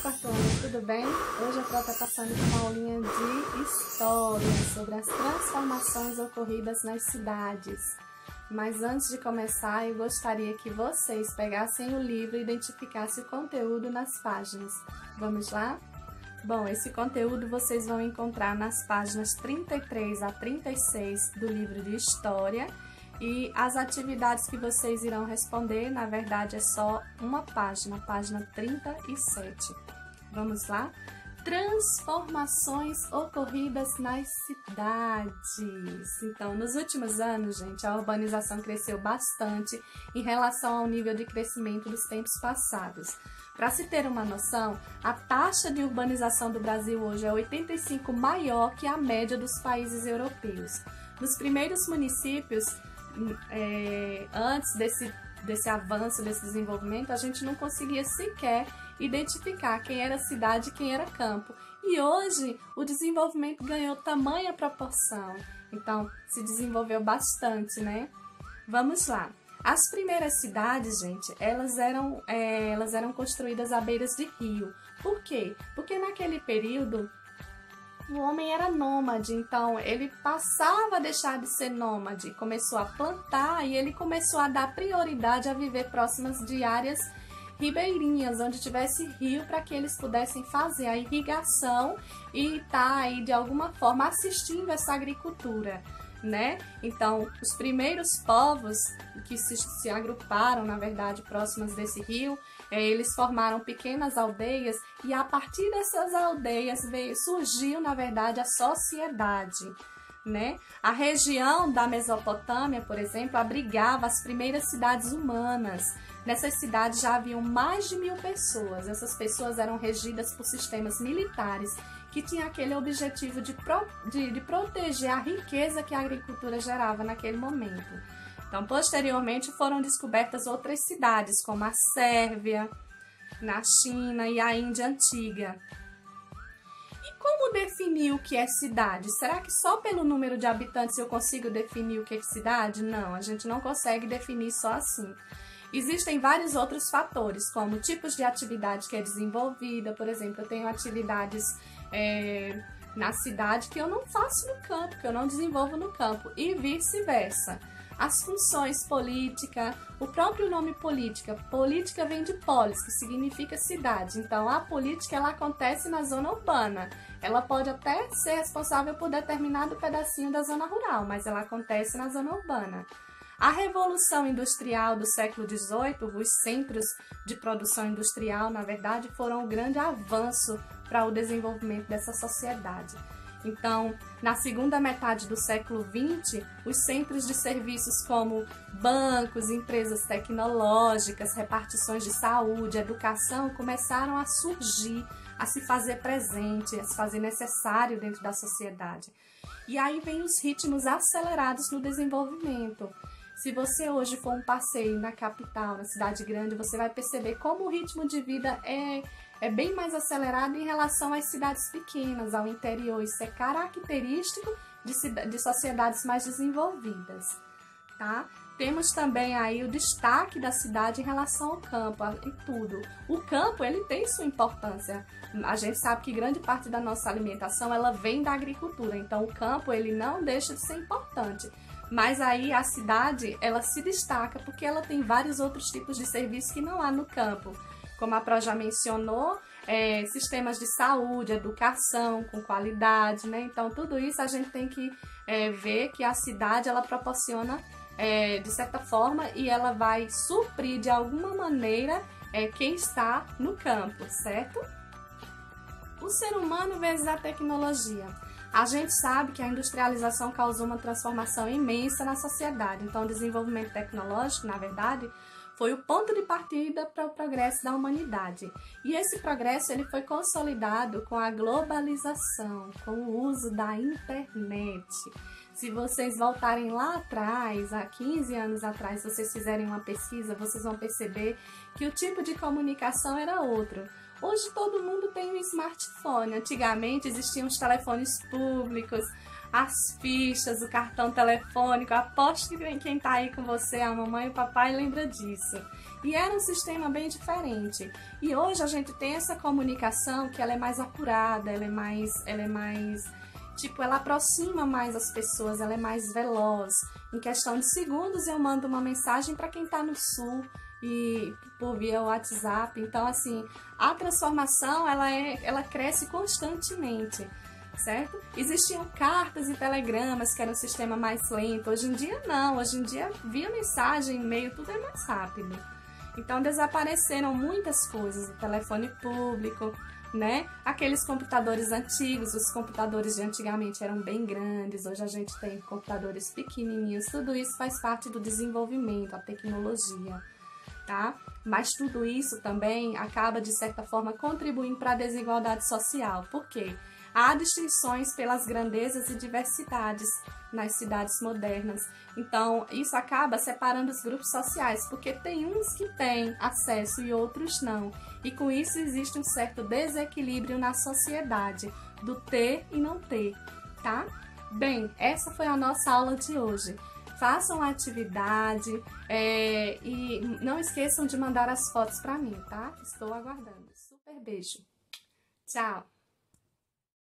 quarto ano, tudo bem? Hoje eu vou estar passando uma aulinha de história sobre as transformações ocorridas nas cidades. Mas antes de começar, eu gostaria que vocês pegassem o livro e identificassem o conteúdo nas páginas. Vamos lá? Bom, esse conteúdo vocês vão encontrar nas páginas 33 a 36 do livro de História. E as atividades que vocês irão responder, na verdade, é só uma página, página 37. Vamos lá? Transformações ocorridas nas cidades. Então, nos últimos anos, gente, a urbanização cresceu bastante em relação ao nível de crescimento dos tempos passados. Para se ter uma noção, a taxa de urbanização do Brasil hoje é 85 maior que a média dos países europeus. Nos primeiros municípios, antes desse avanço, desse desenvolvimento, a gente não conseguia sequer identificar quem era cidade e quem era campo. E hoje o desenvolvimento ganhou tamanha proporção. Então, se desenvolveu bastante, né? Vamos lá. As primeiras cidades, gente, elas eram construídas à beiras de rio. Por quê? Porque naquele período o homem era nômade, então ele passava a deixar de ser nômade, começou a plantar e ele começou a dar prioridade a viver próximas de áreas ribeirinhas, onde tivesse rio, para que eles pudessem fazer a irrigação e estar aí de alguma forma assistindo essa agricultura, né? Então, os primeiros povos que se agruparam, na verdade, próximas desse rio, eles formaram pequenas aldeias e a partir dessas aldeias surgiu, na verdade, a sociedade, né? A região da Mesopotâmia, por exemplo, abrigava as primeiras cidades humanas. Nessas cidades já haviam mais de 1000 pessoas. Essas pessoas eram regidas por sistemas militares que tinham aquele objetivo de proteger a riqueza que a agricultura gerava naquele momento. Então, posteriormente, foram descobertas outras cidades, como a Sérvia, na China e a Índia Antiga. E como definir o que é cidade? Será que só pelo número de habitantes eu consigo definir o que é cidade? Não, a gente não consegue definir só assim. Existem vários outros fatores, como tipos de atividade que é desenvolvida. Por exemplo, eu tenho atividades na cidade que eu não faço no campo, que eu não desenvolvo no campo, e vice-versa. As funções política, o próprio nome política. Política vem de polis, que significa cidade. Então, a política ela acontece na zona urbana. Ela pode até ser responsável por determinado pedacinho da zona rural, mas ela acontece na zona urbana. A Revolução Industrial do século XVIII, os centros de produção industrial, na verdade, foram um grande avanço para o desenvolvimento dessa sociedade. Então, na segunda metade do século XX, os centros de serviços como bancos, empresas tecnológicas, repartições de saúde, educação, começaram a surgir, a se fazer presente, a se fazer necessário dentro da sociedade. E aí vem os ritmos acelerados no desenvolvimento. Se você hoje for um passeio na capital, na cidade grande, você vai perceber como o ritmo de vida é bem mais acelerado em relação às cidades pequenas, ao interior. Isso é característico de sociedades mais desenvolvidas, tá? Temos também aí o destaque da cidade em relação ao campo e tudo. O campo, ele tem sua importância. A gente sabe que grande parte da nossa alimentação, ela vem da agricultura. Então, o campo, ele não deixa de ser importante. Mas aí a cidade, ela se destaca porque ela tem vários outros tipos de serviços que não há no campo. Como a Pro já mencionou, sistemas de saúde, educação com qualidade, né? Então, tudo isso a gente tem que ver que a cidade, ela proporciona, de certa forma, e ela vai suprir de alguma maneira quem está no campo, certo? O ser humano versus a tecnologia. A gente sabe que a industrialização causou uma transformação imensa na sociedade. Então, o desenvolvimento tecnológico, na verdade, foi o ponto de partida para o progresso da humanidade. E esse progresso ele foi consolidado com a globalização, com o uso da internet. Se vocês voltarem lá atrás, há 15 anos atrás, se vocês fizerem uma pesquisa, vocês vão perceber que o tipo de comunicação era outro. Hoje todo mundo tem um smartphone. Antigamente existiam os telefones públicos, as fichas, o cartão telefônico. Aposto que quem tá aí com você, a mamãe e o papai, lembra disso. E era um sistema bem diferente. E hoje a gente tem essa comunicação que ela é mais apurada, ela é mais tipo, ela aproxima mais as pessoas, ela é mais veloz. Em questão de segundos eu mando uma mensagem para quem tá no sul e por via WhatsApp. Então, assim, a transformação ela cresce constantemente, certo? Existiam cartas e telegramas, que era um sistema mais lento. Hoje em dia não, hoje em dia via mensagem, e-mail, tudo é mais rápido. Então desapareceram muitas coisas, o telefone público, né? Aqueles computadores antigos, os computadores de antigamente eram bem grandes, hoje a gente tem computadores pequenininhos, tudo isso faz parte do desenvolvimento, a tecnologia, tá? Mas tudo isso também acaba, de certa forma, contribuindo para a desigualdade social. Por quê? Há distinções pelas grandezas e diversidades nas cidades modernas. Então, isso acaba separando os grupos sociais, porque tem uns que têm acesso e outros não. E com isso existe um certo desequilíbrio na sociedade, do ter e não ter, tá? Bem, essa foi a nossa aula de hoje. Façam a atividade e não esqueçam de mandar as fotos para mim, tá? Estou aguardando. Super beijo. Tchau!